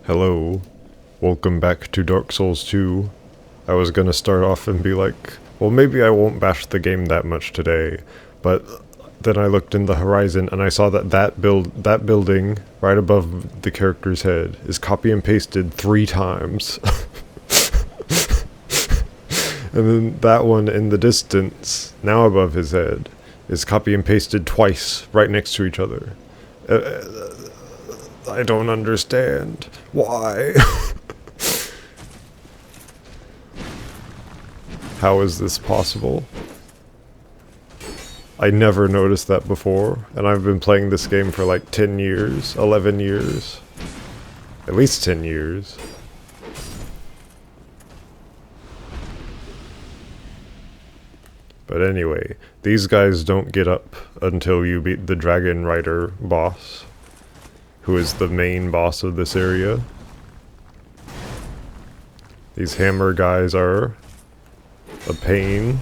Hello, welcome back to Dark Souls 2. I was gonna start off and be like, well, maybe I won't bash the game that much today, but then I looked in the horizon and I saw that building right above the character's head is copy and pasted 3 times. And then that one in the distance, now above his head, is copy and pasted twice, right next to each other. I don't understand. Why? How is this possible? I never noticed that before, and I've been playing this game for like 10 years, 11 years. At least 10 years. But anyway, these guys don't get up until you beat the Dragon Rider boss, who is the main boss of this area. These hammer guys are a pain.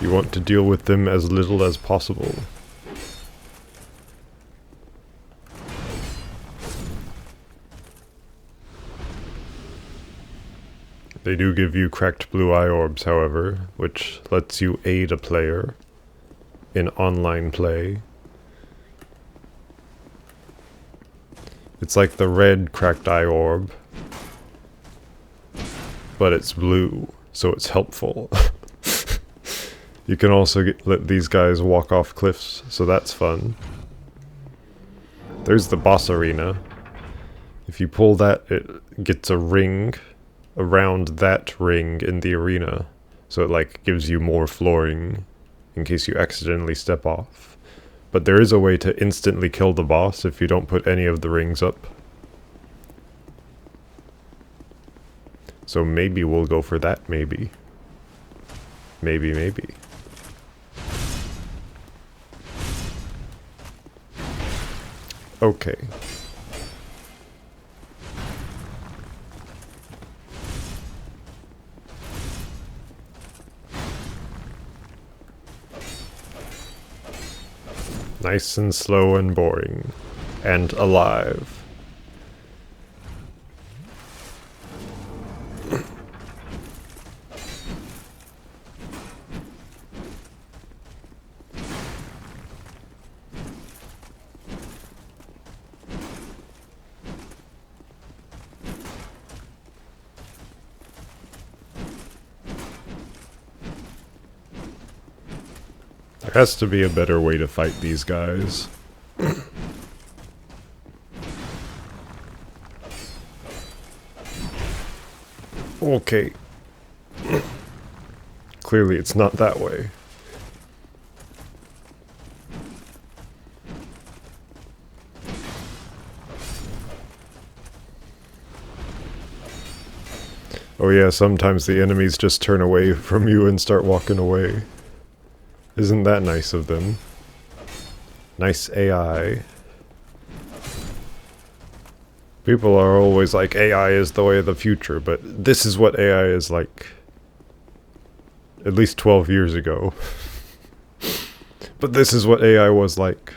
You want to deal with them as little as possible. They do give you cracked blue eye orbs, however, which lets you aid a player in online play. It's like the red cracked eye orb, but it's blue, so it's helpful. You can also let these guys walk off cliffs, so that's fun. There's the boss arena. If you pull that, it gets a ring around that ring in the arena, so it like gives you more flooring in case you accidentally step off. But there is a way to instantly kill the boss if you don't put any of the rings up. So maybe we'll go for that, maybe. Maybe. Okay. Nice and slow and boring. And alive. There has to be a better way to fight these guys. Okay. Clearly it's not that way. Oh yeah, sometimes the enemies just turn away from you and start walking away. Isn't that nice of them? Nice AI. People are always like, AI is the way of the future, but this is what AI is like. At least 12 years ago. But this is what AI was like.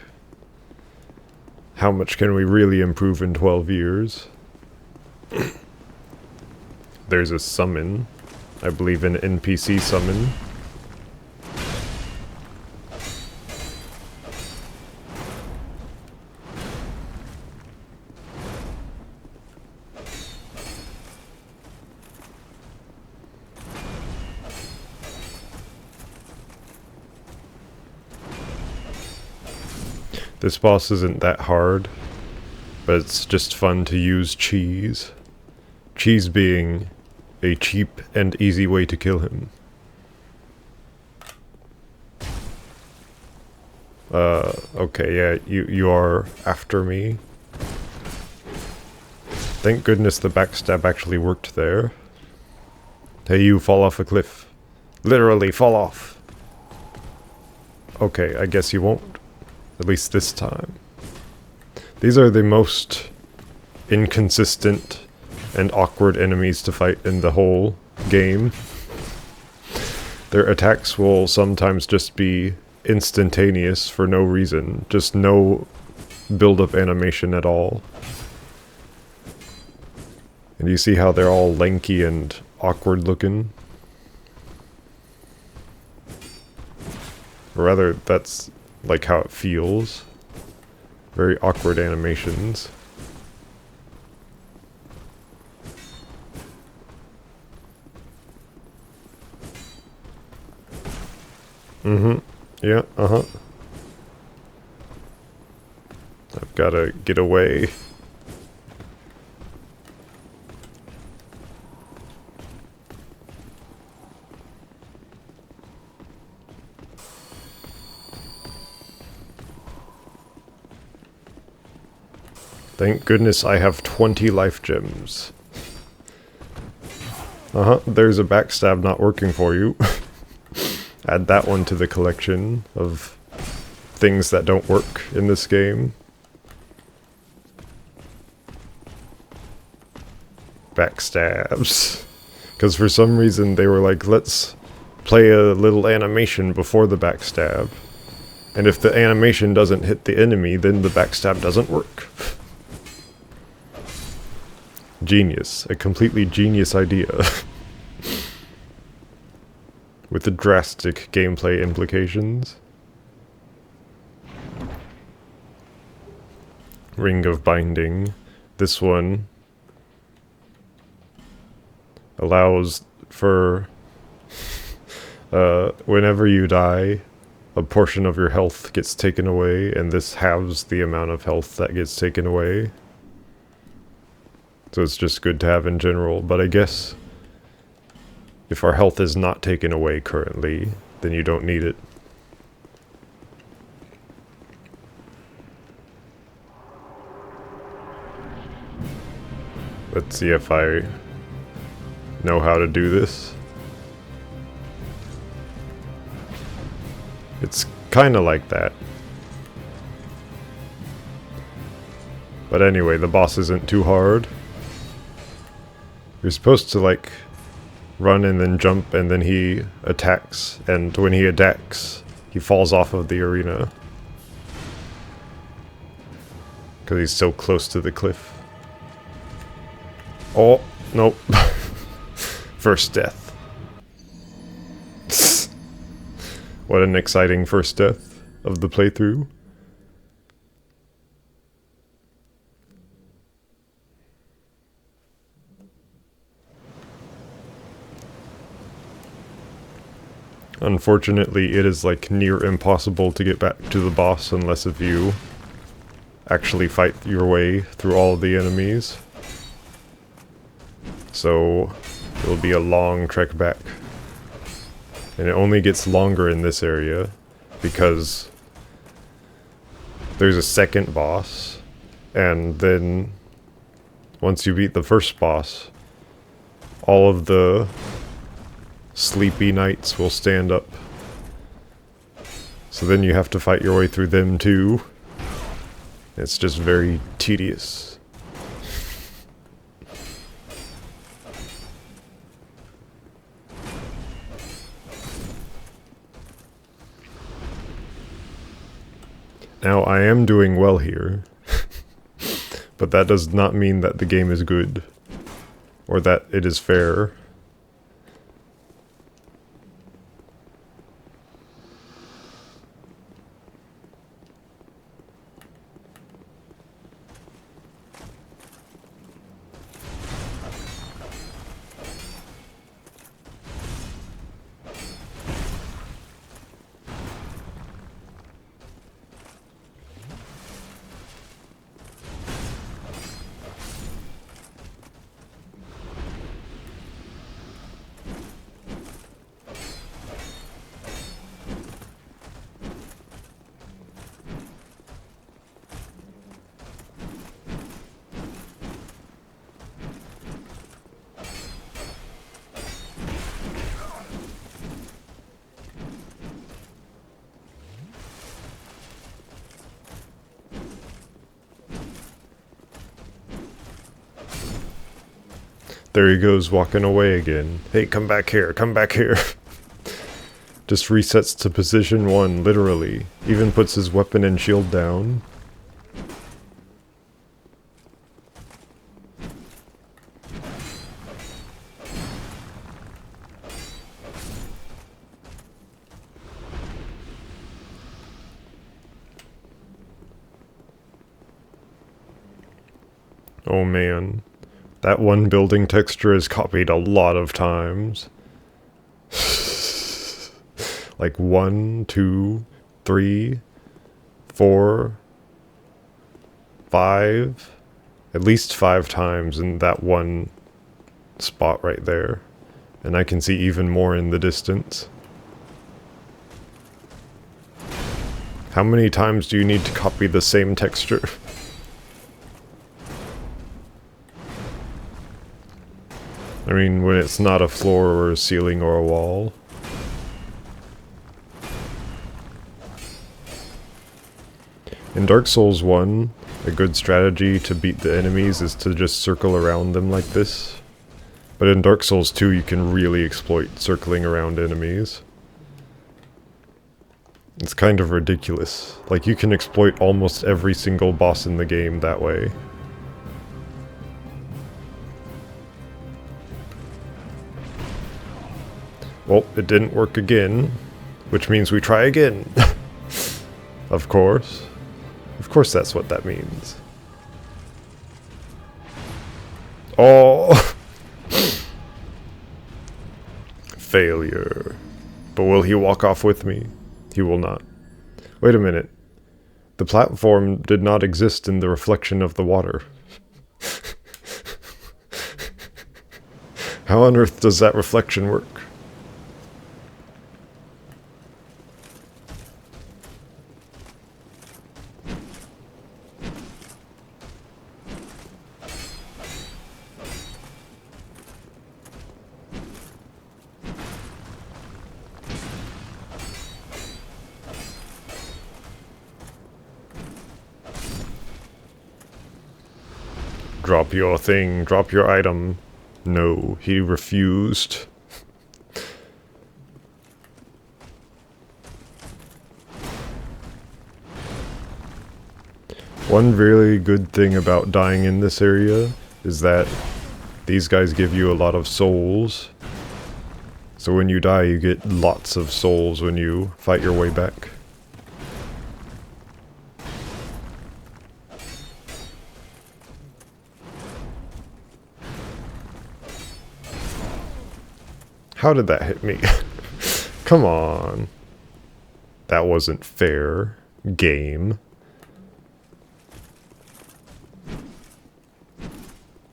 How much can we really improve in 12 years? There's a summon. I believe an NPC summon. This boss isn't that hard, but it's just fun to use cheese. Cheese being a cheap and easy way to kill him. Okay, yeah, you are after me. Thank goodness the backstab actually worked there. Hey, you fall off a cliff. Literally fall off. Okay, I guess you won't. At least this time. These are the most inconsistent and awkward enemies to fight in the whole game. Their attacks will sometimes just be instantaneous for no reason. Just no build-up animation at all. And you see how they're all lanky and awkward looking? Or rather, that's like how it feels. Very awkward animations. Mm-hmm. Yeah, uh-huh. I've gotta get away. Thank goodness I have 20 life gems. Uh-huh, there's a backstab not working for you. Add that one to the collection of things that don't work in this game. Backstabs. Because for some reason they were like, let's play a little animation before the backstab. And if the animation doesn't hit the enemy, then the backstab doesn't work. Genius. A completely genius idea. With the drastic gameplay implications. Ring of Binding. This one allows for whenever you die, a portion of your health gets taken away, and this halves the amount of health that gets taken away. So it's just good to have in general, but I guess if our health is not taken away currently, then you don't need it. Let's see if I know how to do this. It's kinda like that. But anyway, the boss isn't too hard. You're supposed to, like, run and then jump and then he attacks, and when he attacks, he falls off of the arena. Because he's so close to the cliff. Oh, nope. First death. What an exciting first death of the playthrough. Unfortunately, it is like near impossible to get back to the boss unless if you actually fight your way through all of the enemies. So it'll be a long trek back. And it only gets longer in this area because there's a second boss, and then once you beat the first boss, all of the sleepy knights will stand up. So then you have to fight your way through them too. It's just very tedious. Now, I am doing well here, but that does not mean that the game is good, or that it is fair. There he goes, walking away again. Hey, come back here, come back here. Just resets to position 1, literally. Even puts his weapon and shield down. Oh man. That one building texture is copied a lot of times. Like 1, 2, 3, 4, 5. At least 5 times in that one spot right there. And I can see even more in the distance. How many times do you need to copy the same texture? I mean, when it's not a floor or a ceiling or a wall. In Dark Souls 1, a good strategy to beat the enemies is to just circle around them like this. But in Dark Souls 2, you can really exploit circling around enemies. It's kind of ridiculous. Like, you can exploit almost every single boss in the game that way. Well, it didn't work again, which means we try again. Of course. Of course that's what that means. Oh! Failure. But will he walk off with me? He will not. Wait a minute. The platform did not exist in the reflection of the water. How on earth does that reflection work? Drop your thing, drop your item. No, he refused. One really good thing about dying in this area is that these guys give you a lot of souls. So when you die, you get lots of souls when you fight your way back. How did that hit me? Come on. That wasn't fair. Game.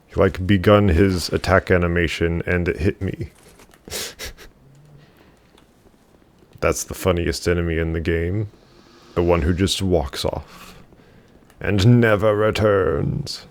He like begun his attack animation and it hit me. That's the funniest enemy in the game. The one who just walks off. And never returns.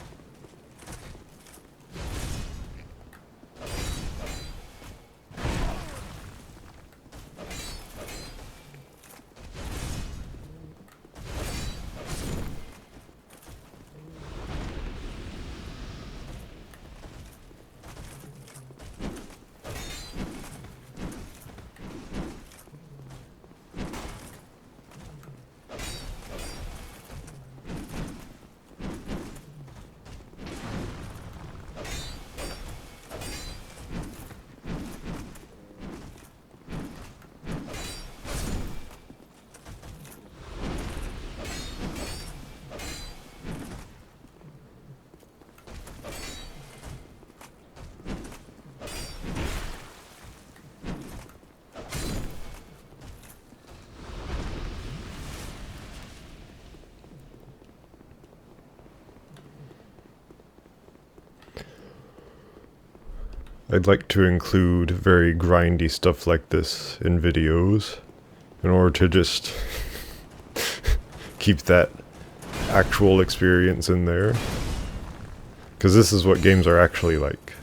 I'd like to include very grindy stuff like this in videos in order to just keep that actual experience in there. Because this is what games are actually like.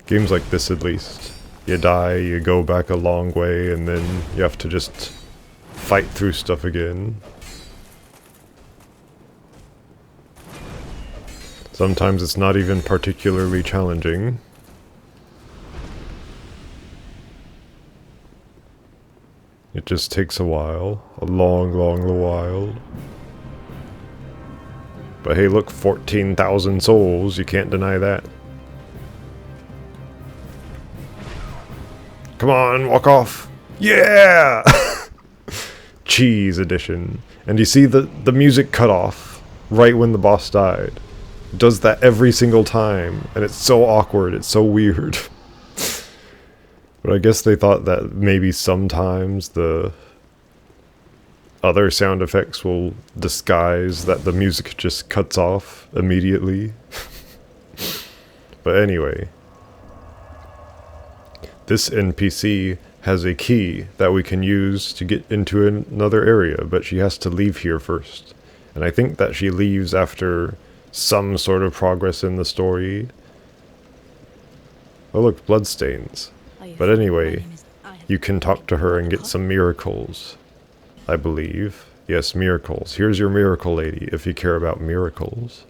Games like this at least. You die, you go back a long way, and then you have to just fight through stuff again. Sometimes it's not even particularly challenging. It just takes a while. A long, long while. But hey, look, 14,000 souls. You can't deny that. Come on, walk off. Yeah! Cheese edition. And you see the music cut off right when the boss died. It does that every single time, and it's so awkward, it's so weird. But I guess they thought that maybe sometimes the other sound effects will disguise that the music just cuts off immediately. But anyway, this NPC has a key that we can use to get into another area, but she has to leave here first. And I think that she leaves after some sort of progress in the story. Oh look, bloodstains. But anyway, you can talk to her and get some miracles, I believe. Yes, miracles. Here's your miracle lady, if you care about miracles.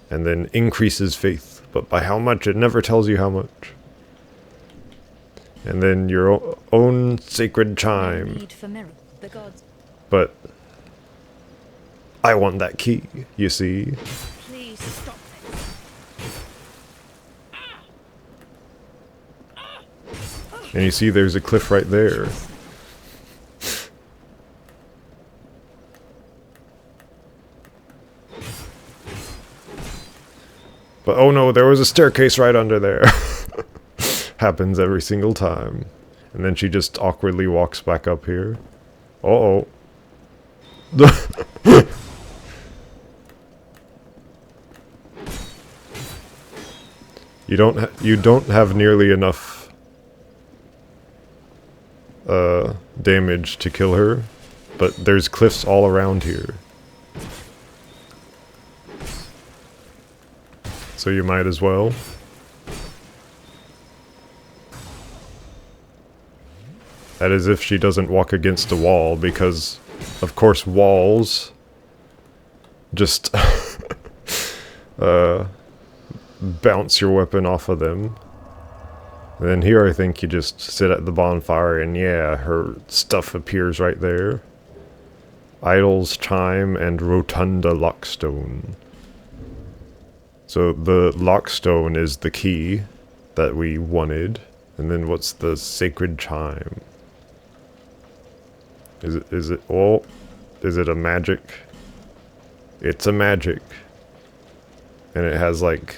And then increases faith, but by how much? It never tells you how much. And then your own sacred chime. But I want that key, you see. Please stop this. And you see there's a cliff right there. But oh no, there was a staircase right under there. Happens every single time. And then she just awkwardly walks back up here. Uh-oh. You don't have nearly enough damage to kill her, but there's cliffs all around here. So you might as well. That is if she doesn't walk against a wall, because of course walls just bounce your weapon off of them. And then here I think you just sit at the bonfire and yeah, her stuff appears right there. Idol's Chime and Rotunda Lockstone. So the Lockstone is the key that we wanted. And then what's the Sacred Chime? Is it a magic? It's a magic. And it has like,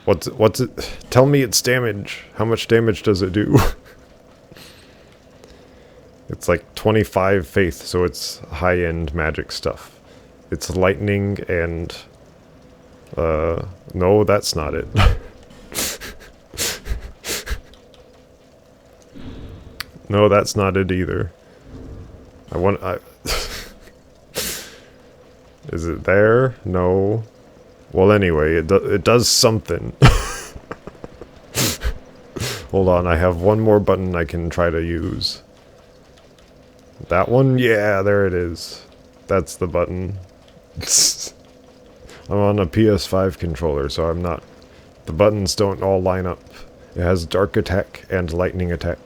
what's it? Tell me its damage. How much damage does it do? It's like 25 faith, so it's high-end magic stuff. It's lightning and, no, that's not it. No, that's not it either. Is it there? No. Well, anyway, it does something. Hold on, I have one more button I can try to use. That one? Yeah, there it is. That's the button. I'm on a PS5 controller, so I'm not... The buttons don't all line up. It has dark attack and lightning attack.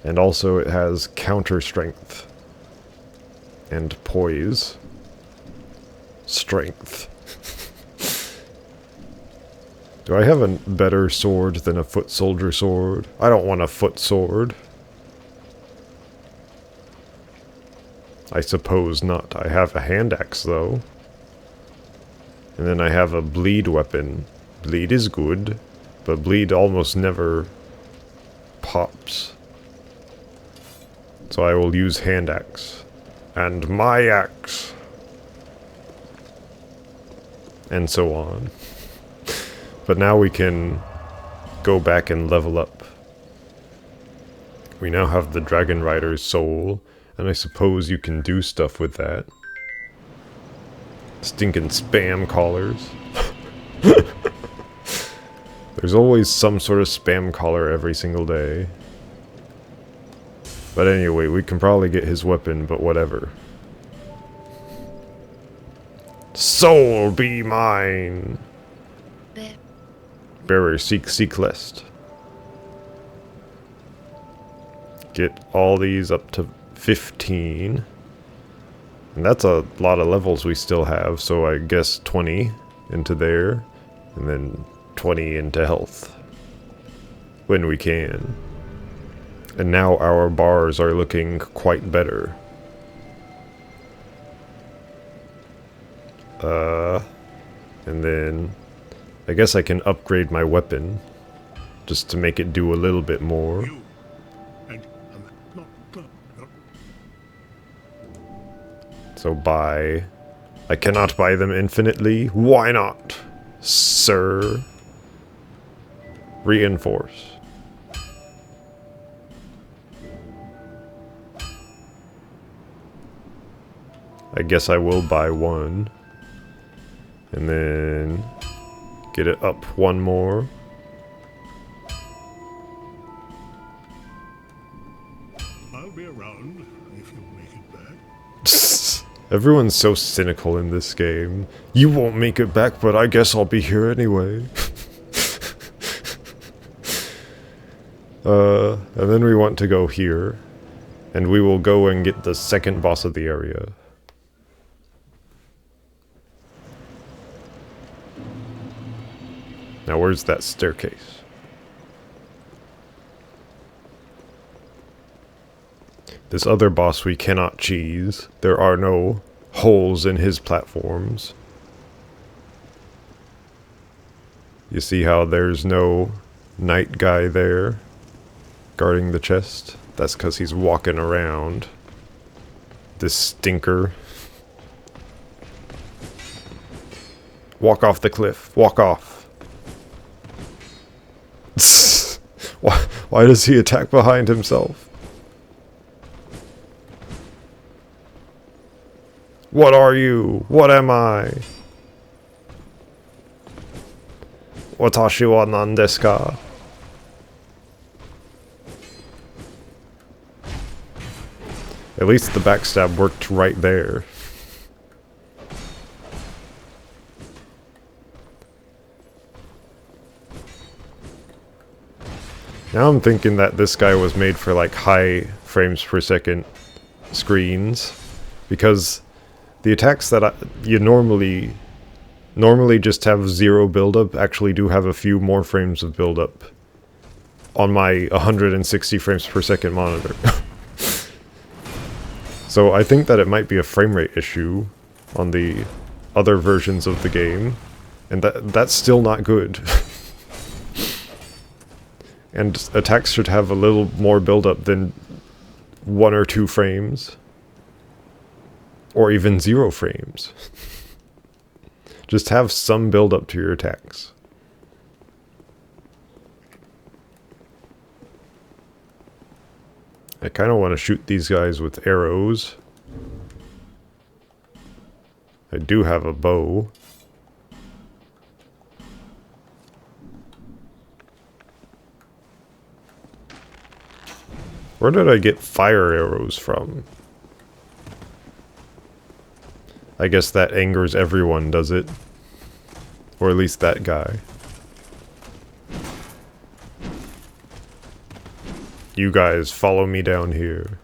And also it has counter strength. And poise. Strength. Do I have a better sword than a foot soldier sword? I don't want a foot sword. I suppose not. I have a hand axe though. And then I have a bleed weapon. Bleed is good, but bleed almost never pops. So I will use hand axe. And my axe. And so on. But now we can go back and level up. We now have the Dragon Rider's soul, and I suppose you can do stuff with that. Stinking spam callers. There's always some sort of spam caller every single day. But anyway, we can probably get his weapon, but whatever. Soul be mine! Bearer, seek list. Get all these up to 15. And that's a lot of levels we still have, so I guess 20 into there. And then 20 into health. When we can. And now our bars are looking quite better. And then I guess I can upgrade my weapon just to make it do a little bit more. You and not, not. So buy. I cannot buy them infinitely. Why not, sir? Reinforce. I guess I will buy one. And then get it up one more. I'll be around if you make it back. Everyone's so cynical in this game. You won't make it back, but I guess I'll be here anyway. And then we want to go here. And we will go and get the second boss of the area. Now where's that staircase? This other boss we cannot cheese. There are no holes in his platforms. You see how there's no knight guy there guarding the chest? That's because he's walking around. This stinker. Walk off the cliff. Walk off. Why does he attack behind himself? What are you? What am I? Watashi wa nan desu ka? At least the backstab worked right there. Now I'm thinking that this guy was made for like high frames per second screens, because the attacks that you normally just have 0 buildup actually do have a few more frames of buildup on my 160 frames per second monitor. So I think that it might be a frame rate issue on the other versions of the game, and that's still not good. And attacks should have a little more buildup than 1 or 2 frames. Or even 0 frames. Just have some buildup to your attacks. I kind of want to shoot these guys with arrows. I do have a bow. Where did I get fire arrows from? I guess that angers everyone, does it? Or at least that guy. You guys, follow me down here.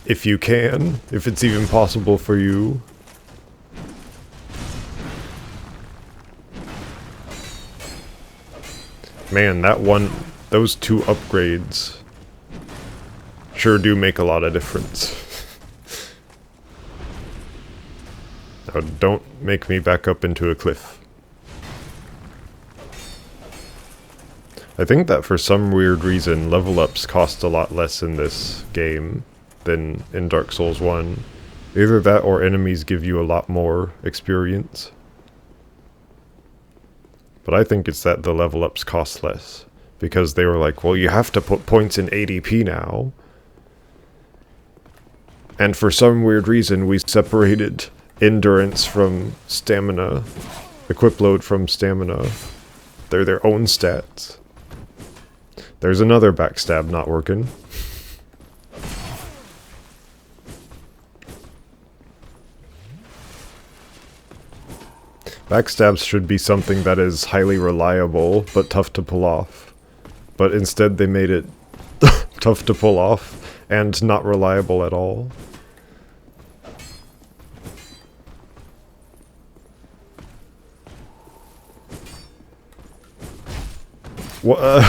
If you can, if it's even possible for you. Man, those 2 upgrades sure do make a lot of difference. Now, don't make me back up into a cliff. I think that for some weird reason, level ups cost a lot less in this game than in Dark Souls 1. Either that or enemies give you a lot more experience. But I think it's that the level ups cost less. Because they were like, well, you have to put points in ADP now. And for some weird reason, we separated endurance from stamina. Equip load from stamina. They're their own stats. There's another backstab not working. Backstabs should be something that is highly reliable, but tough to pull off. But instead they made it tough to pull off, and not reliable at all. What?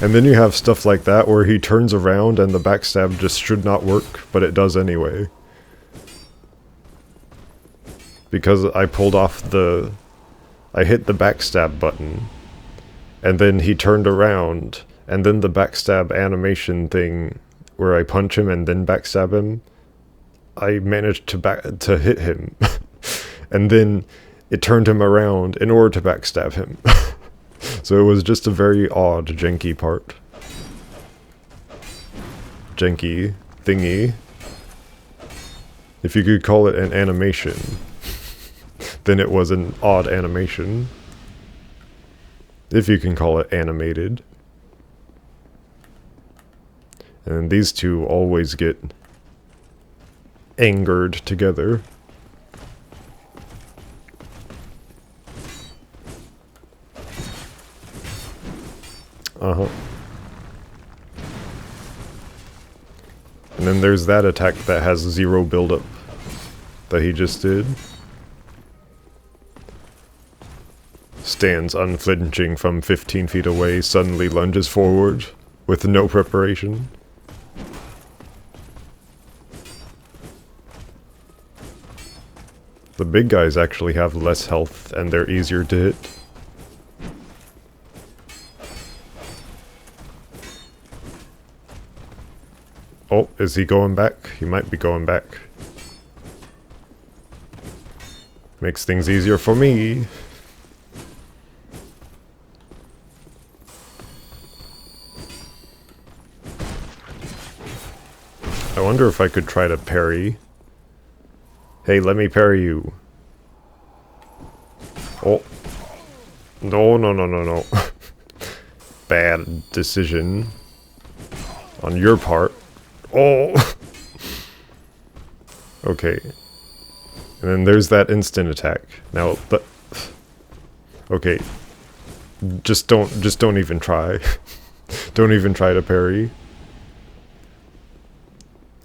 And then you have stuff like that where he turns around and the backstab just should not work, but it does anyway. because I pulled off I hit the backstab button, and then he turned around, and then the backstab animation thing where I punch him and then backstab him, I managed to hit him, and then it turned him around in order to backstab him. So it was just a very odd, janky part. Janky thingy. If you could call it an animation, then it was an odd animation. If you can call it animated. And these two always get angered together. Uh-huh. And then there's that attack that has 0 buildup that he just did. Stands unflinching from 15 feet away, suddenly lunges forward with no preparation. The big guys actually have less health and they're easier to hit. Oh, is he going back? He might be going back. Makes things easier for me. I wonder if I could try to parry. Hey, let me parry you. Oh. No, no, no, no, no. Bad decision on your part. Oh! Okay. And then there's that instant attack. Now, okay. Just don't even try. Don't even try to parry.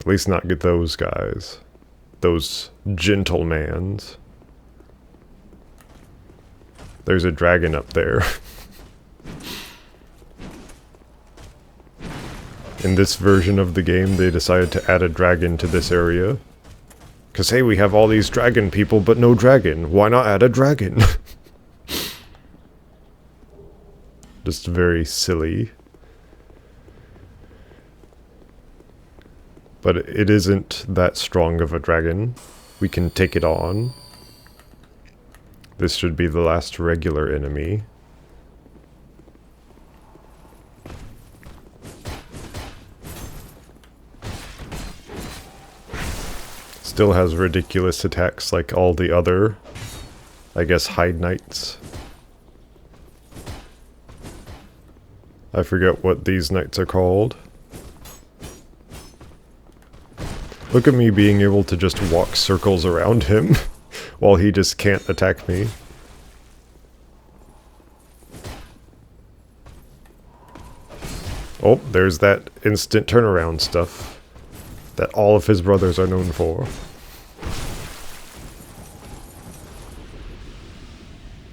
At least not get those guys. Those gentlemans. There's a dragon up there. In this version of the game, they decided to add a dragon to this area. Cause hey, we have all these dragon people, but no dragon. Why not add a dragon? Just very silly. But it isn't that strong of a dragon. We can take it on. This should be the last regular enemy. Still has ridiculous attacks like all the other, I guess, Hide Knights. I forget what these knights are called. Look at me being able to just walk circles around him while he just can't attack me. Oh, there's that instant turnaround stuff that all of his brothers are known for.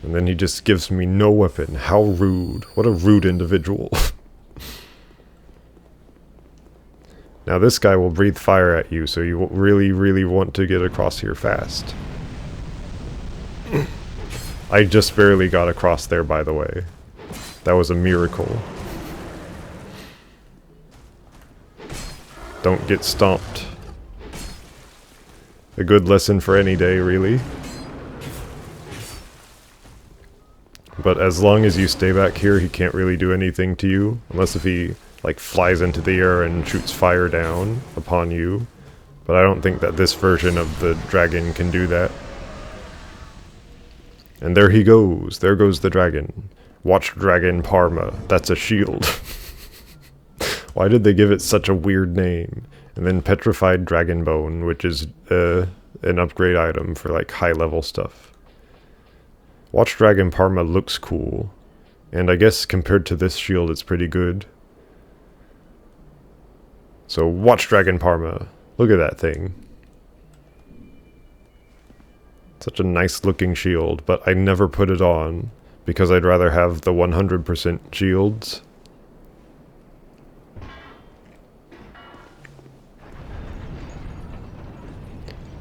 And then he just gives me no weapon. How rude. What a rude individual. Now this guy will breathe fire at you, so you really, really want to get across here fast. I just barely got across there, by the way. That was a miracle. Don't get stomped. A good lesson for any day, really. But as long as you stay back here, he can't really do anything to you. Unless if he, like, flies into the air and shoots fire down upon you. But I don't think that this version of the dragon can do that. And there he goes. There goes the dragon. Watch Dragon Parma. That's a shield. Why did they give it such a weird name? And then Petrified Dragon Bone, which is an upgrade item for like high level stuff. Watch Dragon Parma looks cool. And I guess compared to this shield it's pretty good. So Watch Dragon Parma. Look at that thing. Such a nice looking shield, but I never put it on because I'd rather have the 100% shields.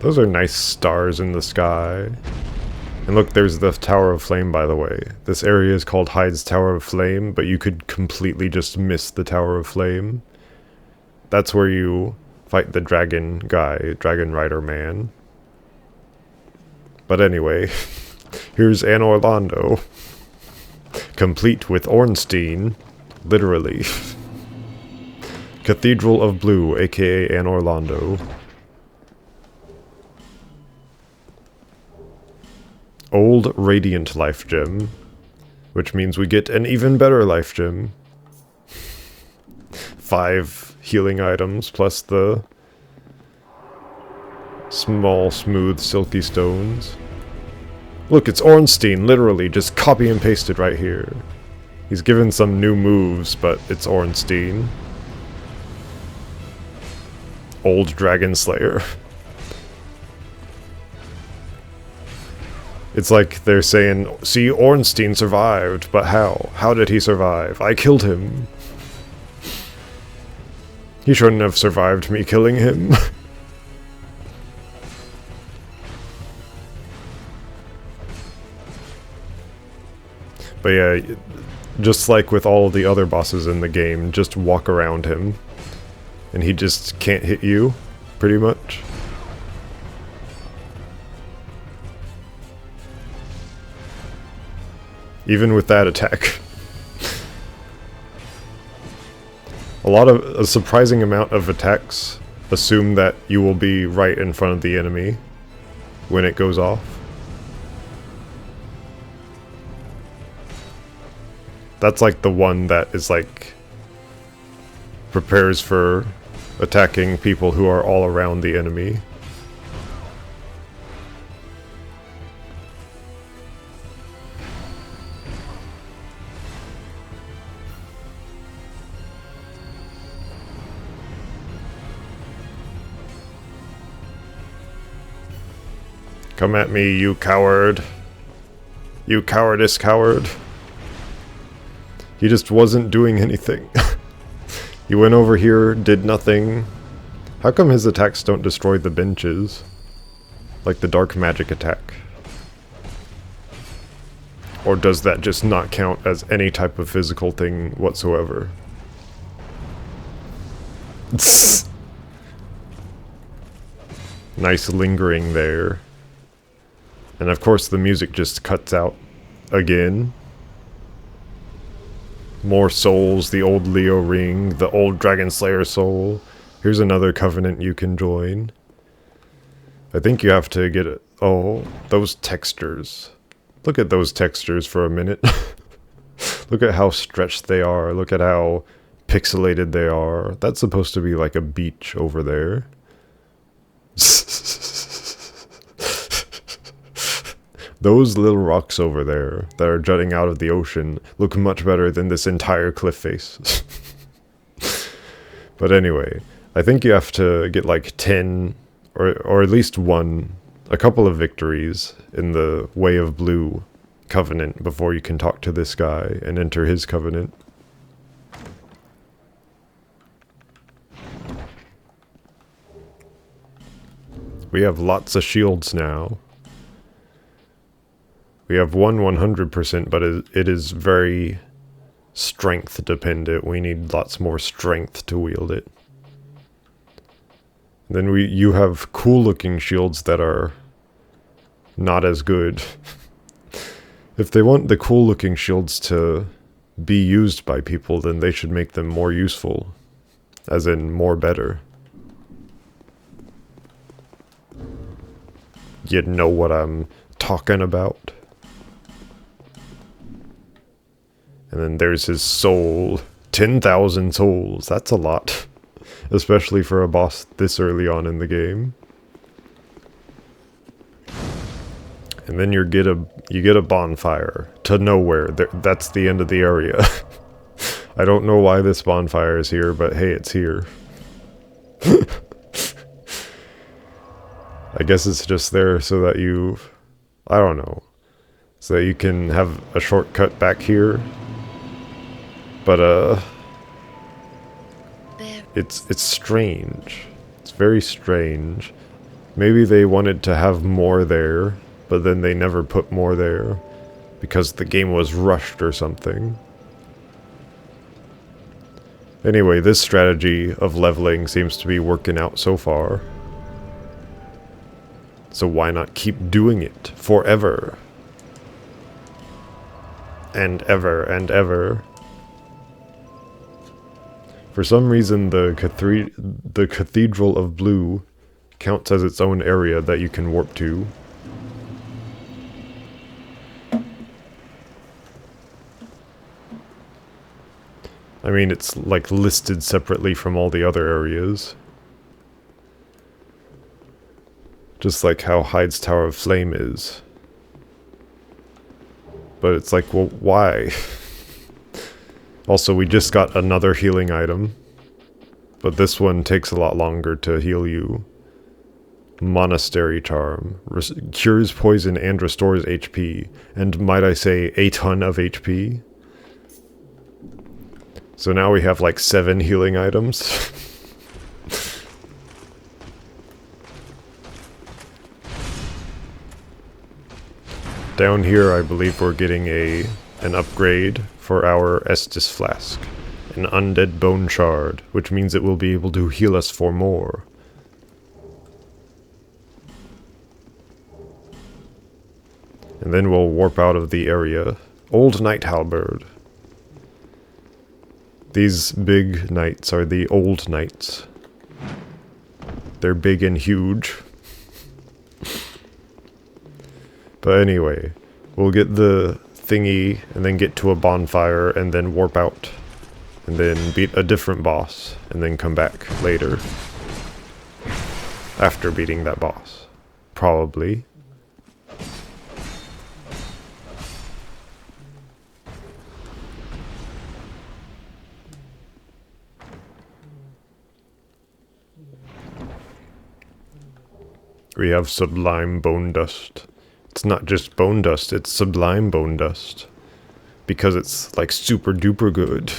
Those are nice stars in the sky. And look, there's the Tower of Flame, by the way. This area is called Hyde's Tower of Flame, but you could completely just miss the Tower of Flame. That's where you fight the dragon guy, Dragon Rider man. But anyway, here's Anne Orlando. Complete with Ornstein, literally. Cathedral of Blue, aka Anne Orlando. Old Radiant Life Gem, which means we get an even better Life Gem. 5 healing items plus the small, smooth, silky stones. Look, it's Ornstein, literally, just copy and pasted right here. He's given some new moves, but it's Ornstein. Old Dragon Slayer. It's like they're saying, see, Ornstein survived, but how? How did he survive? I killed him. He shouldn't have survived me killing him. But yeah, just like with all the other bosses in the game, just walk around him. And he just can't hit you, pretty much. Even with that attack. A surprising amount of attacks assume that you will be right in front of the enemy when it goes off. That's like the one that is like prepares for attacking people who are all around the enemy. Come at me, you coward. You cowardice coward. He just wasn't doing anything. He went over here, did nothing. How come his attacks don't destroy the benches? Like the dark magic attack. Or does that just not count as any type of physical thing whatsoever? Nice lingering there. And of course the music just cuts out again. More souls, the old Leo ring, the old Dragon Slayer soul. Here's another covenant you can join. I think you have to get it. Oh, those textures. Look at those textures for a minute. Look at how stretched they are. Look at how pixelated they are. That's supposed to be like a beach over there. Those little rocks over there that are jutting out of the ocean look much better than this entire cliff face. But anyway, I think you have to get like 10, or at least a couple of victories in the Way of Blue covenant before you can talk to this guy and enter his covenant. We have lots of shields now. We have one 100%, but it is very strength dependent. We need lots more strength to wield it. Then you have cool looking shields that are not as good. If they want the cool looking shields to be used by people, then they should make them more useful. As in, more better. You know what I'm talking about. And then there's his soul. 10,000 souls. That's a lot. Especially for a boss this early on in the game. And then you get a bonfire to nowhere. That's the end of the area. I don't know why this bonfire is here, but hey, it's here. I guess it's just there so that I don't know. So that you can have a shortcut back here. But it's strange. It's very strange. Maybe they wanted to have more there, but then they never put more there because the game was rushed or something. Anyway, this strategy of leveling seems to be working out so far. So why not keep doing it forever? And ever and ever. For some reason, the Cathedral of Blue counts as its own area that you can warp to. I mean, it's like listed separately from all the other areas. Just like how Hyde's Tower of Flame is. But it's like, well, why? Also, we just got another healing item. But this one takes a lot longer to heal you. Monastery Charm. Cures poison and restores HP. And might I say, a ton of HP. So now we have like 7 healing items. Down here, I believe we're getting an upgrade for our Estus Flask. An Undead Bone Shard, which means it will be able to heal us for more. And then we'll warp out of the area. Old Knight Halberd. These big knights are the old knights. They're big and huge. But anyway, we'll get the thingy, and then get to a bonfire, and then warp out. And then beat a different boss, and then come back later. After beating that boss. Probably. We have Sublime Bone Dust. It's not just bone dust, it's sublime bone dust. Because it's like super duper good.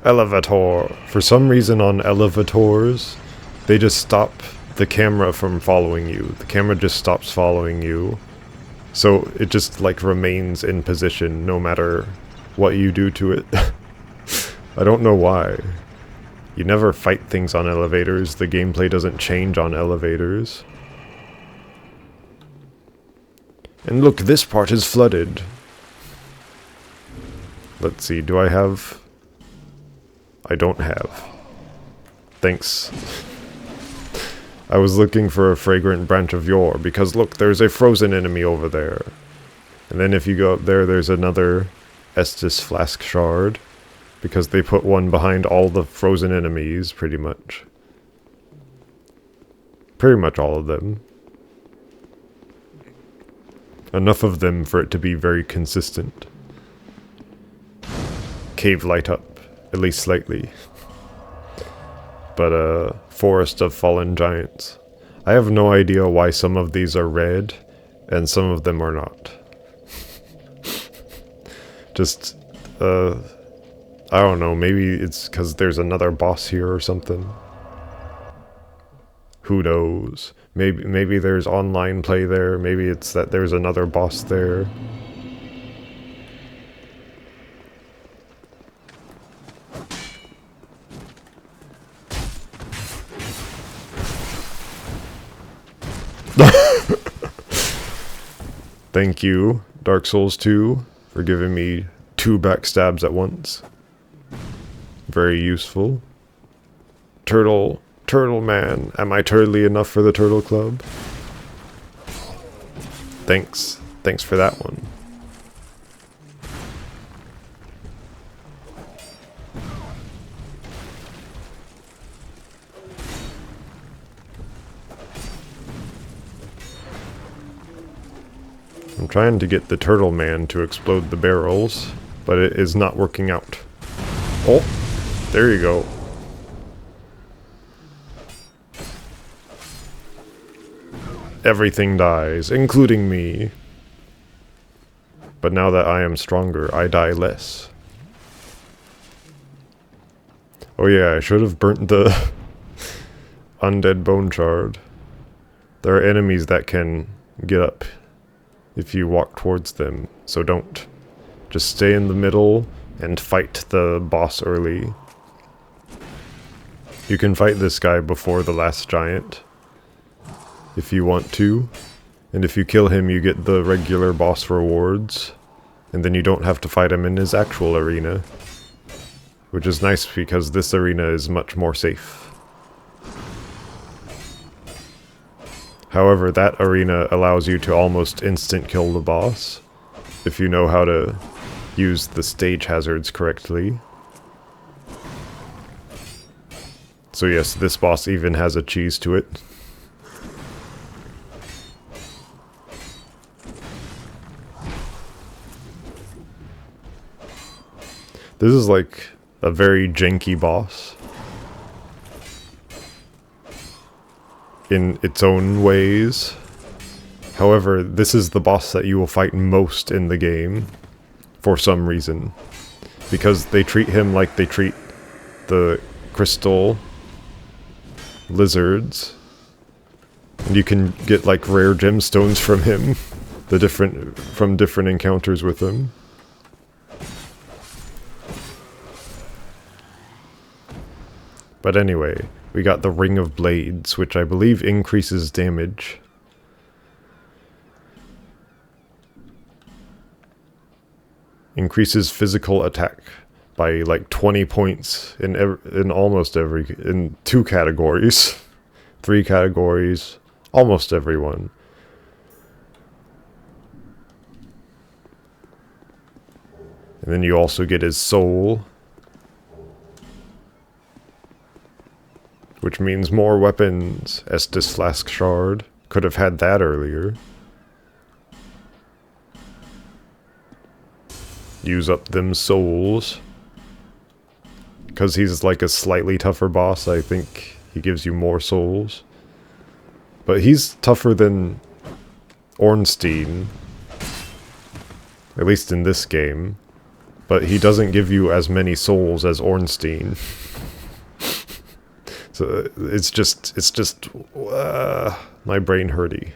Elevator. For some reason on elevators, they just stop the camera from following you. The camera just stops following you. So it just like remains in position no matter what you do to it. I don't know why. You never fight things on elevators. The gameplay doesn't change on elevators. And look, this part is flooded. Let's see, do I have... I don't have. Thanks. I was looking for a fragrant branch of yore, because look, there's a frozen enemy over there. And then if you go up there, there's another Estus Flask Shard. Because they put one behind all the frozen enemies, pretty much. Pretty much all of them. Enough of them for it to be very consistent. Cave light up, at least slightly. But, Forest of Fallen Giants. I have no idea why some of these are red, and some of them are not. Just, I don't know, maybe it's because there's another boss here or something. Who knows? Maybe there's online play there, maybe it's that there's another boss there. Thank you, Dark Souls 2, for giving me 2 backstabs at once. Very useful. Turtle man. Am I turtly enough for the Turtle Club? Thanks. Thanks for that one. I'm trying to get the Turtle Man to explode the barrels, but it is not working out. Oh! There you go. Everything dies, including me. But now that I am stronger, I die less. Oh yeah, I should have burnt the undead bone shard. There are enemies that can get up if you walk towards them, so don't. Just stay in the middle and fight the boss early. You can fight this guy before the last giant, if you want to. And if you kill him, you get the regular boss rewards. And then you don't have to fight him in his actual arena. Which is nice because this arena is much more safe. However, that arena allows you to almost instant kill the boss, if you know how to use the stage hazards correctly. So yes, this boss even has a cheese to it. This is like a very janky boss in its own ways. However, this is the boss that you will fight most in the game for some reason. Because they treat him like they treat the crystal lizards. And you can get like rare gemstones from him, from different encounters with him. But anyway, we got the Ring of Blades, which I believe increases damage. Increases physical attack by like 20 points in in 2 categories, 3 categories, almost everyone. And then you also get his soul, which means more weapons. Estus Flask Shard. Could have had that earlier. Use up them souls. Because he's like a slightly tougher boss, I think he gives you more souls. But he's tougher than Ornstein. At least in this game. But he doesn't give you as many souls as Ornstein. So it's just my brain hurty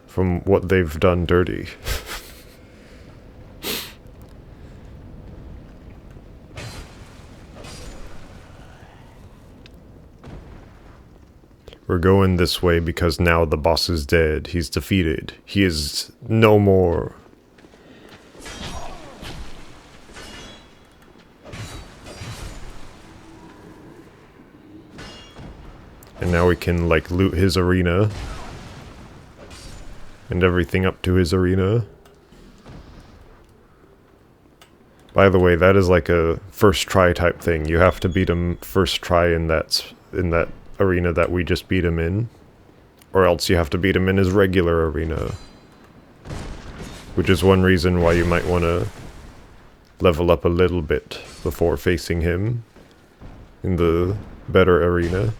from what they've done dirty. We're going this way because now the boss is dead. He's defeated. He is no more. And now we can, like, loot his arena. And everything up to his arena. By the way, that is like a first try type thing. You have to beat him first try in that arena that we just beat him in. Or else you have to beat him in his regular arena. Which is one reason why you might want to level up a little bit before facing him in the better arena.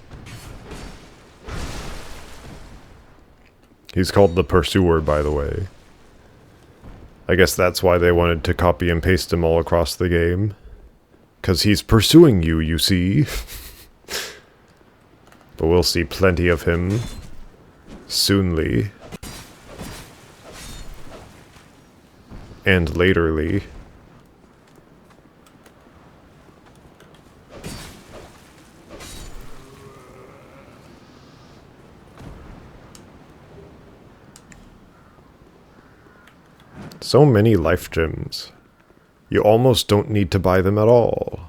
He's called the Pursuer, by the way. I guess that's why they wanted to copy and paste him all across the game. 'Cause he's pursuing you, you see. But we'll see plenty of him soonly. And laterly. So many life gems. You almost don't need to buy them at all.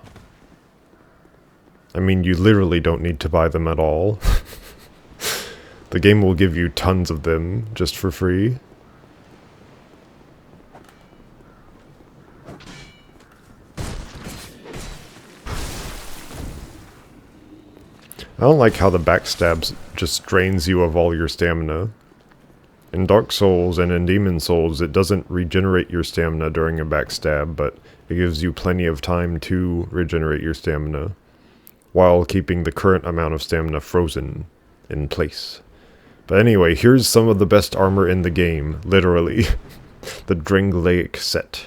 I mean, you literally don't need to buy them at all. The game will give you tons of them just for free. I don't like how the backstabs just drains you of all your stamina. In Dark Souls and in Demon Souls, it doesn't regenerate your stamina during a backstab, but it gives you plenty of time to regenerate your stamina, while keeping the current amount of stamina frozen in place. But anyway, here's some of the best armor in the game, literally. The Dringlaic set.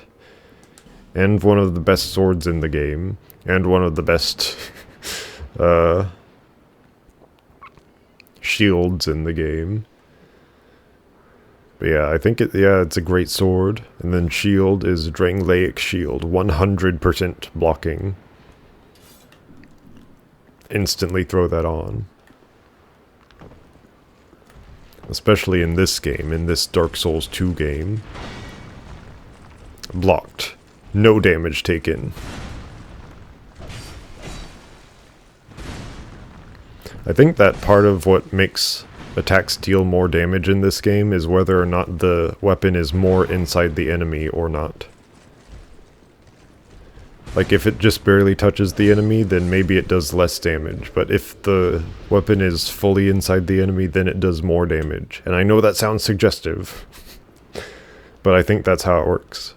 and one of the best swords in the game, and one of the best shields in the game. But yeah, I think it's a great sword. And then shield is Drangleic Shield, 100% blocking. Instantly throw that on. Especially in this game, in this Dark Souls 2 game. Blocked. No damage taken. I think that part of what makes attacks deal more damage in this game is whether or not the weapon is more inside the enemy or not. Like, if it just barely touches the enemy, then maybe it does less damage. But if the weapon is fully inside the enemy, then it does more damage. And I know that sounds suggestive, but I think that's how it works.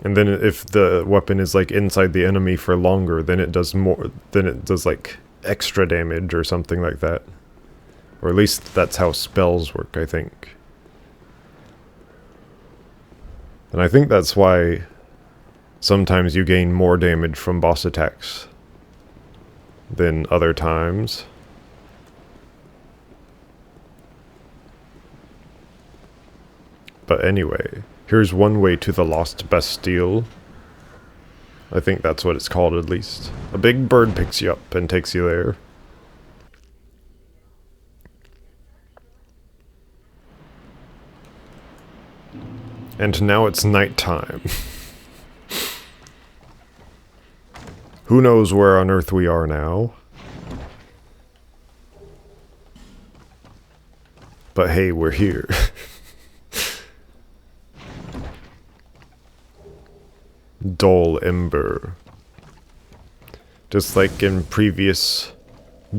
And then if the weapon is like inside the enemy for longer, then it does more, then it does like extra damage or something like that. Or at least that's how spells work, I think. And I think that's why sometimes you gain more damage from boss attacks than other times. But anyway, here's one way to the Lost Bastille. I think that's what it's called, at least. A big bird picks you up and takes you there. And now it's nighttime. Who knows where on earth we are now? But hey, we're here. Dull Ember. Just like in previous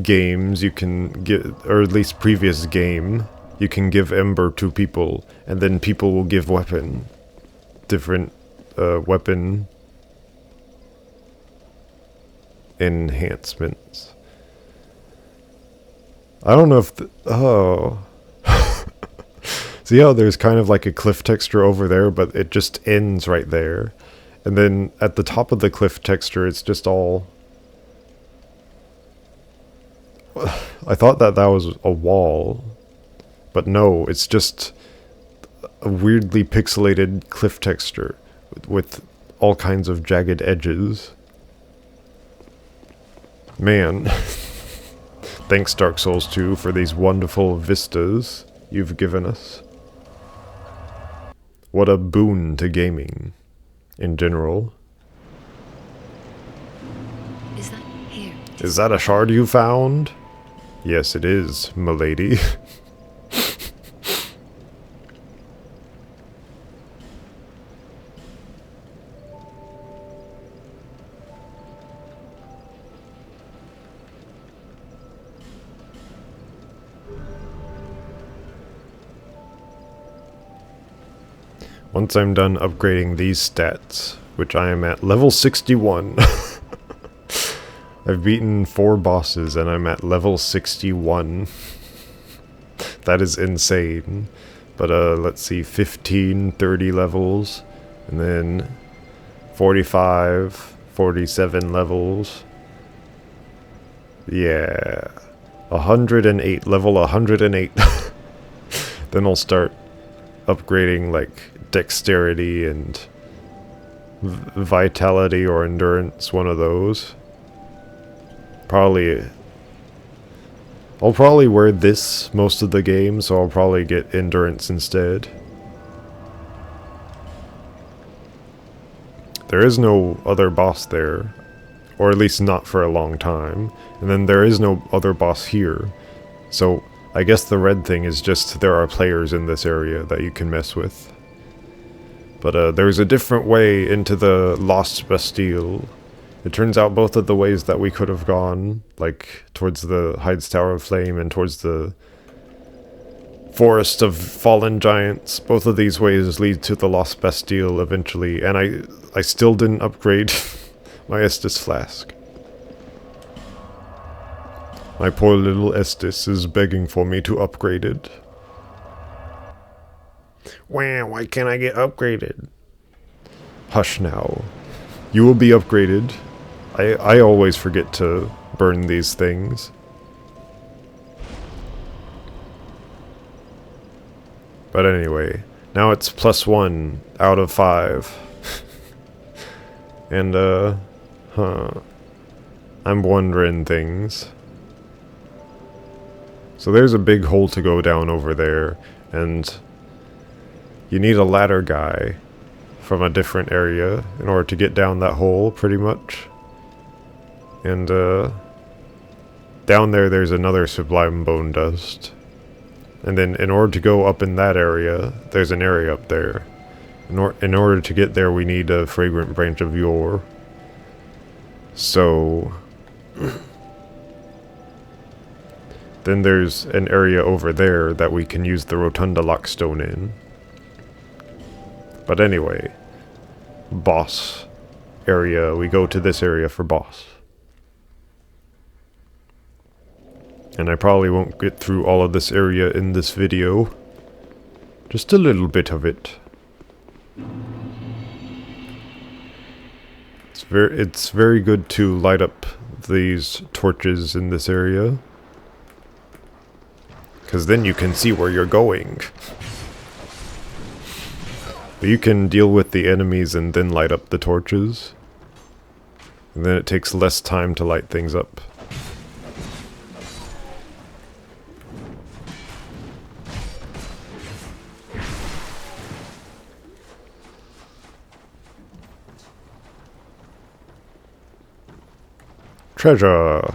games, you can get, or at least previous game, you can give Ember to people, and then people will give weapon. Different weapon enhancements. I don't know if oh. See how there's kind of like a cliff texture over there, but it just ends right there. And then at the top of the cliff texture, it's just all... I thought that was a wall. But no, it's just a weirdly pixelated cliff texture with all kinds of jagged edges. Man. Thanks, Dark Souls 2, for these wonderful vistas you've given us. What a boon to gaming. In general. Is that here? Is that a shard you found? Yes, it is, milady. Once I'm done upgrading these stats, which I am at level 61. I've beaten 4 bosses and I'm at level 61. That is insane. But let's see, 15, 30 levels, and then 45, 47 levels. Yeah. 108, level 108. Then I'll start upgrading like dexterity and vitality or endurance, one of those. I'll probably wear this most of the game, so I'll probably get endurance instead. There is no other boss there, or at least not for a long time, and then there is no other boss here, so I guess the red thing is just there are players in this area that you can mess with. But there's a different way into the Lost Bastille. It turns out both of the ways that we could have gone, like towards the Hyde's Tower of Flame and towards the Forest of Fallen Giants, both of these ways lead to the Lost Bastille eventually, and I still didn't upgrade my Estus Flask. My poor little Estus is begging for me to upgrade it. Wah, why can't I get upgraded? Hush now. You will be upgraded. I always forget to burn these things. But anyway, now it's +1 out of 5. And, I'm wondering things. So there's a big hole to go down over there, and you need a ladder guy from a different area in order to get down that hole, pretty much. And, down there's another sublime bone dust. And then in order to go up in that area, there's an area up there. In order to get there, we need a fragrant branch of yore. So then there's an area over there that we can use the rotunda lockstone in. But anyway, boss area, we go to this area for boss. And I probably won't get through all of this area in this video. Just a little bit of it. It's very good to light up these torches in this area. Because then you can see where you're going. But you can deal with the enemies and then light up the torches. And then it takes less time to light things up. Treasure!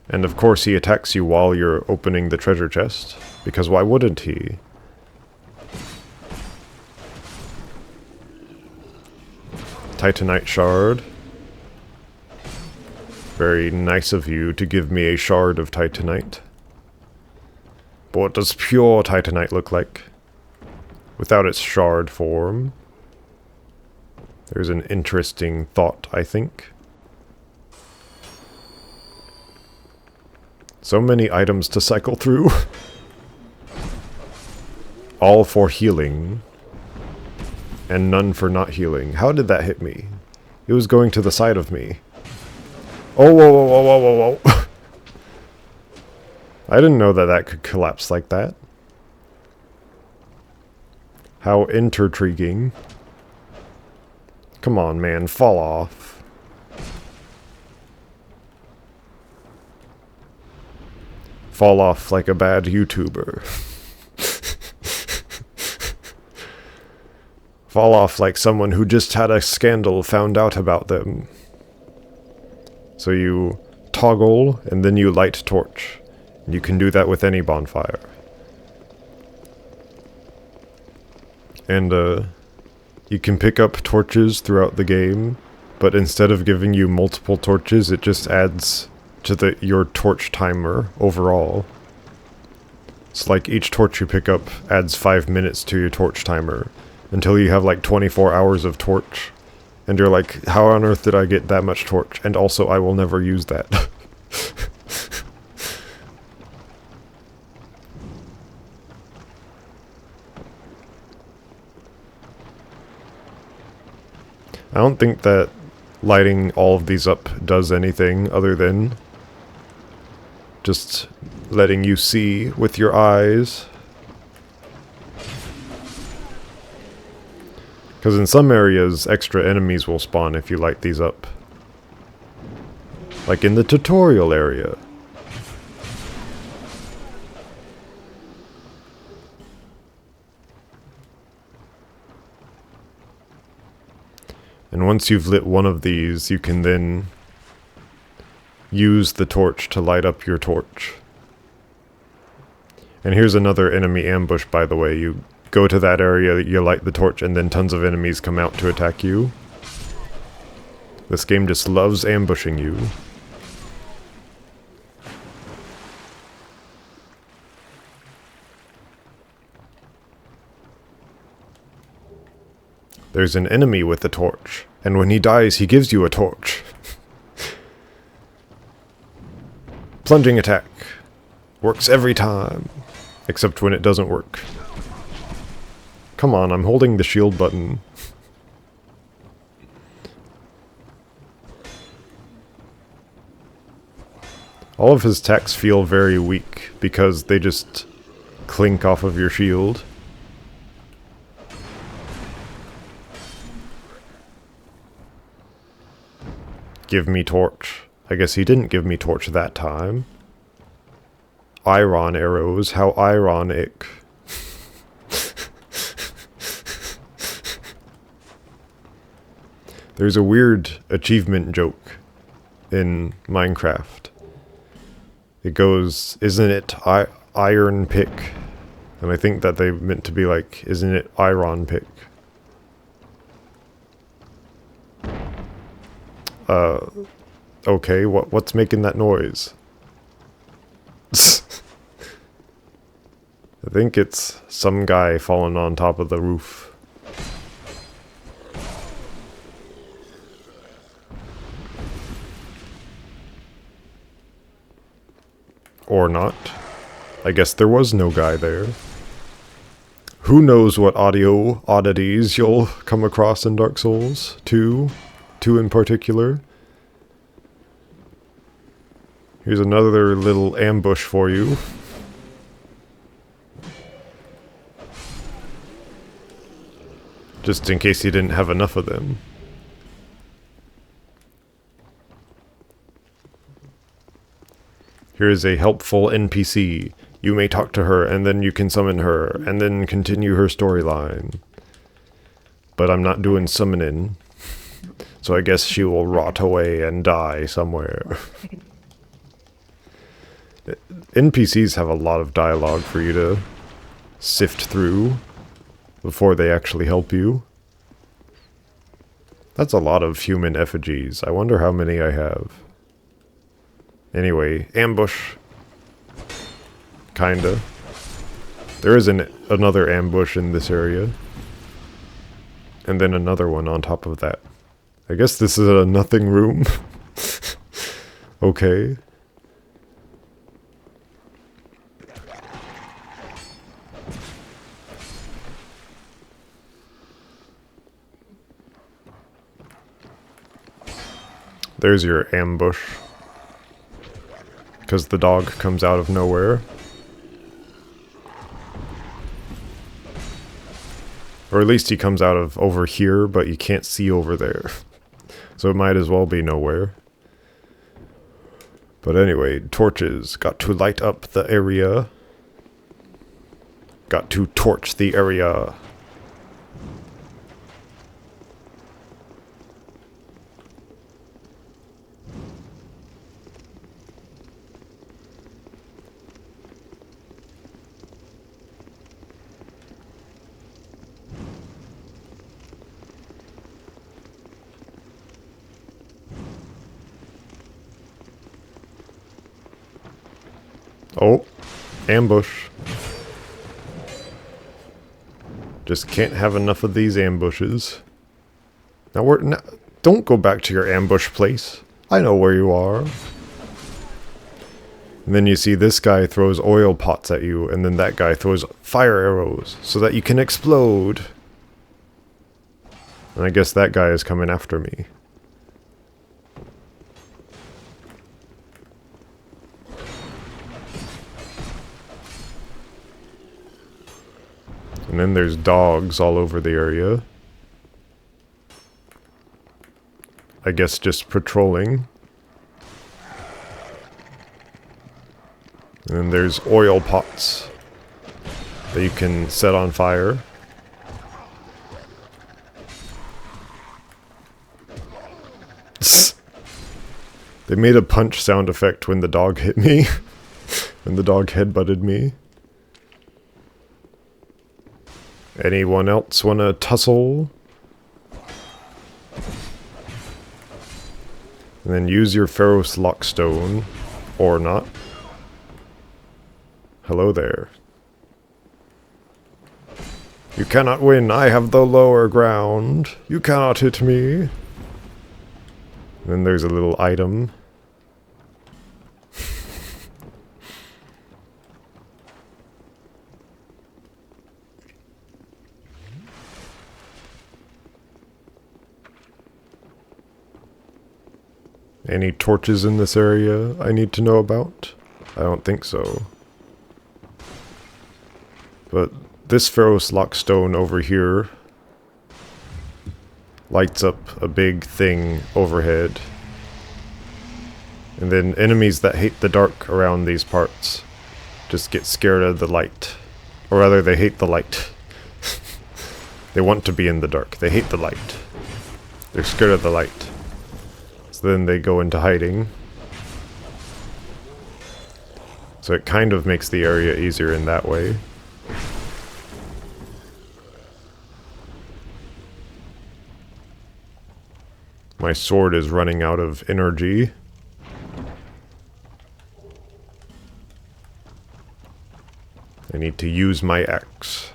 And of course he attacks you while you're opening the treasure chest, because why wouldn't he? Titanite shard. Very nice of you to give me a shard of Titanite. But what does pure Titanite look like? Without its shard form. There's an interesting thought, I think. So many items to cycle through. All for healing. And none for not healing. How did that hit me? It was going to the side of me. Oh, whoa, whoa, whoa, whoa, whoa, whoa. I didn't know that that could collapse like that. How intriguing. Come on, man, fall off. Fall off like a bad YouTuber. Fall off like someone who just had a scandal found out about them. So you toggle, and then you light torch. You can do that with any bonfire. And, you can pick up torches throughout the game, but instead of giving you multiple torches, it just adds to your torch timer overall. It's like each torch you pick up adds 5 minutes to your torch timer, until you have like 24 hours of torch. And you're like, how on earth did I get that much torch? And also, I will never use that. I don't think that lighting all of these up does anything other than just letting you see with your eyes. Because in some areas, extra enemies will spawn if you light these up. Like in the tutorial area. And once you've lit one of these, you can then use the torch to light up your torch. And here's another enemy ambush, by the way. You go to that area, you light the torch, and then tons of enemies come out to attack you. This game just loves ambushing you. There's an enemy with a torch, and when he dies, he gives you a torch. Plunging attack. Works every time. Except when it doesn't work. Come on, I'm holding the shield button. All of his attacks feel very weak because they just clink off of your shield. Give me torch. I guess he didn't give me torch that time. Iron arrows, how ironic. There's a weird achievement joke in Minecraft. It goes, isn't it iron pick? And I think that they meant to be like, isn't it iron pick? Okay, what's making that noise? I think it's some guy falling on top of the roof. Or not. I guess there was no guy there. Who knows what audio oddities you'll come across in Dark Souls 2? 2 in particular. Here's another little ambush for you. Just in case you didn't have enough of them. Here is a helpful NPC. You may talk to her, and then you can summon her, and then continue her storyline. But I'm not doing summoning, so I guess she will rot away and die somewhere. NPCs have a lot of dialogue for you to sift through before they actually help you. That's a lot of human effigies. I wonder how many I have. Anyway, ambush. Kinda. There is another ambush in this area. And then another one on top of that. I guess this is a nothing room. Okay. There's your ambush. Because the dog comes out of nowhere. Or at least he comes out of over here, but you can't see over there. So it might as well be nowhere. But anyway, torches. Got to light up the area. Got to torch the area. Oh, ambush. Just can't have enough of these ambushes. Now don't go back to your ambush place. I know where you are. And then you see this guy throws oil pots at you, and then that guy throws fire arrows so that you can explode. And I guess that guy is coming after me. And then there's dogs all over the area. I guess just patrolling. And then there's oil pots that you can set on fire. They made a punch sound effect when the dog hit me. When the dog headbutted me. Anyone else wanna tussle? And then use your Pharaoh's Lockstone. Or not. Hello there. You cannot win, I have the lower ground. You cannot hit me. And then there's a little item. Any torches in this area I need to know about? I don't think so. But this Pharaoh's Lockstone over here lights up a big thing overhead. And then enemies that hate the dark around these parts just get scared of the light. Or rather, they hate the light. They want to be in the dark. They hate the light. They're scared of the light. So then they go into hiding. So it kind of makes the area easier in that way. My sword is running out of energy. I need to use my axe.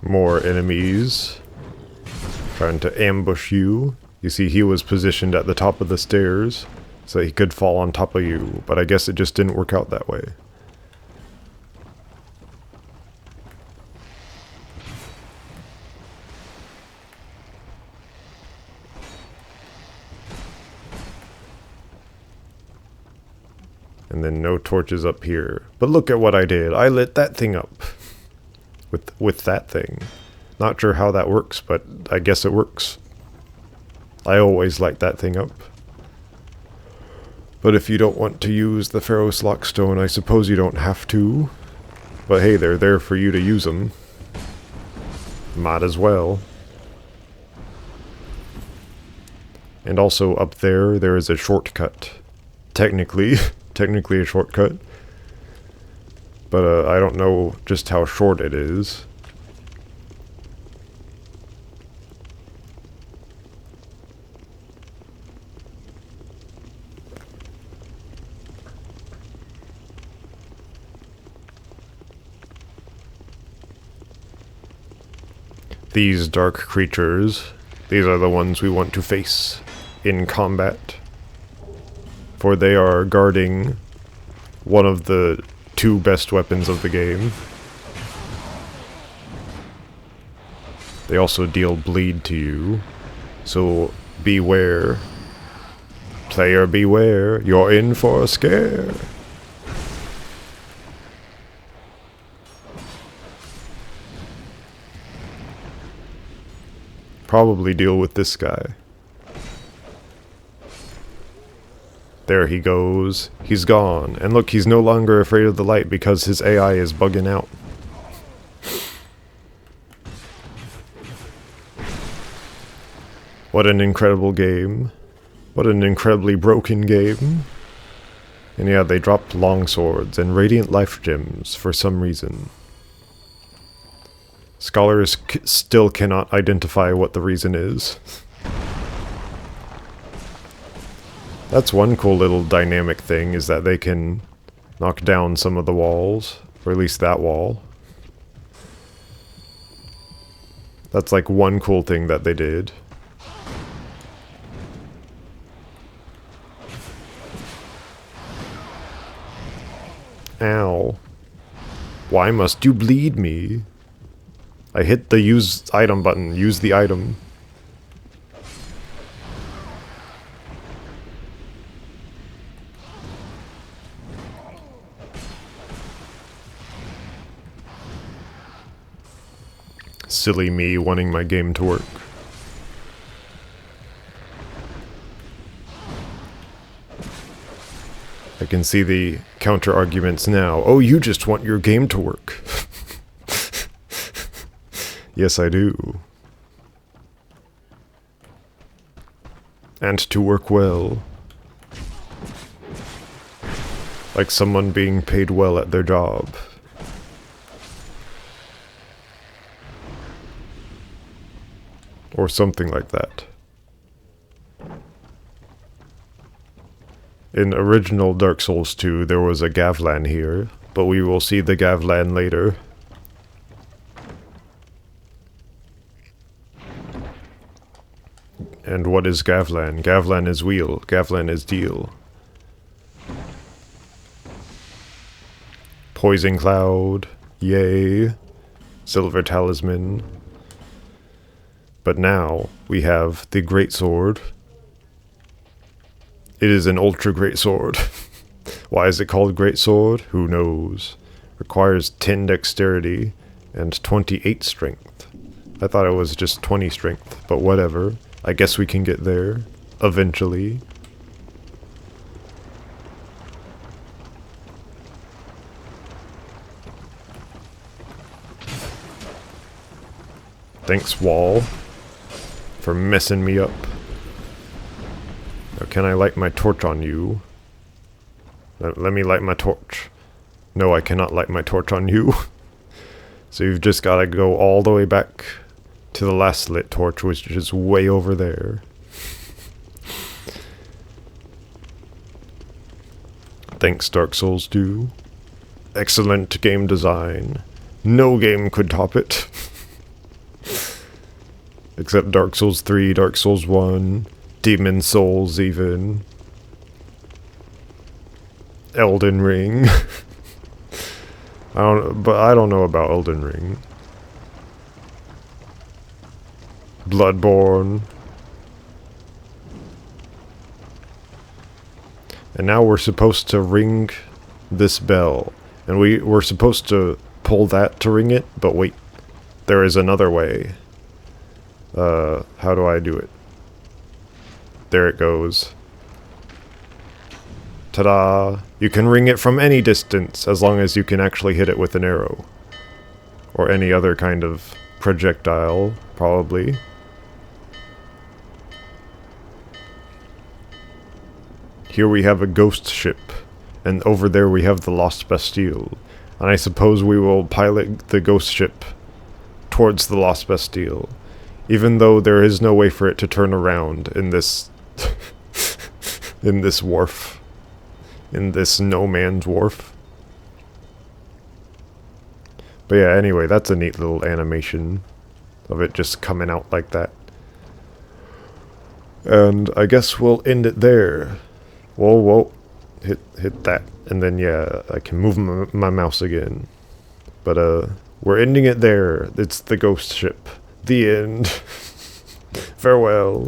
More enemies trying to ambush you. You see, he was positioned at the top of the stairs so he could fall on top of you, but I guess it just didn't work out that way. And then no torches up here. But look at what I did. I lit that thing up. With that thing. Not sure how that works, but I guess it works. I always light that thing up. But if you don't want to use the Pharaoh's Lockstone, I suppose you don't have to. But hey, they're there for you to use them. Might as well. And also up there is a shortcut. Technically a shortcut. But I don't know just how short it is. These dark creatures, these are the ones we want to face in combat. For they are guarding one of the two best weapons of the game. They also deal bleed to you, so beware. Player beware, you're in for a scare. Probably deal with this guy. There he goes. He's gone. And look, he's no longer afraid of the light because his AI is bugging out. What an incredible game. What an incredibly broken game. And yeah, they dropped longswords and radiant life gems for some reason. Scholars still cannot identify what the reason is. That's one cool little dynamic thing, is that they can knock down some of the walls, or at least that wall. That's like one cool thing that they did. Ow. Why must you bleed me? I hit the use item button. Use the item. Silly me wanting my game to work. I can see the counter arguments now. Oh, you just want your game to work. Yes, I do. And to work well. Like someone being paid well at their job. Or something like that. In original Dark Souls 2, there was a Gavlan here, but we will see the Gavlan later. And what is Gavlan? Gavlan is wheel. Gavlan is deal. Poison Cloud. Yay. Silver Talisman. But now we have the Great Sword. It is an ultra great sword. Why is it called Great Sword? Who knows? Requires 10 dexterity and 28 strength. I thought it was just 20 strength, but whatever. I guess we can get there. Eventually. Thanks, wall, for messing me up. Now, can I light my torch on you? Let me light my torch. No, I cannot light my torch on you. So you've just got to go all the way back to the last lit torch, which is way over there. Thanks, Dark Souls 2. Excellent game design. No game could top it. Except Dark Souls 3, Dark Souls 1, Demon Souls even. Elden Ring. I don't know about Elden Ring. Bloodborne. And now we're supposed to ring this bell. And we're supposed to pull that to ring it, but wait. There is another way. How do I do it? There it goes. Ta-da! You can ring it from any distance, as long as you can actually hit it with an arrow. Or any other kind of projectile, probably. Here we have a ghost ship, and over there we have the Lost Bastille. And I suppose we will pilot the ghost ship towards the Lost Bastille. Even though there is no way for it to turn around in this in this wharf. In this no man's wharf. But yeah, anyway, that's a neat little animation of it just coming out like that. And I guess we'll end it there. Whoa. Hit that. And then yeah, I can move my mouse again. But we're ending it there. It's the ghost ship. The end. Farewell.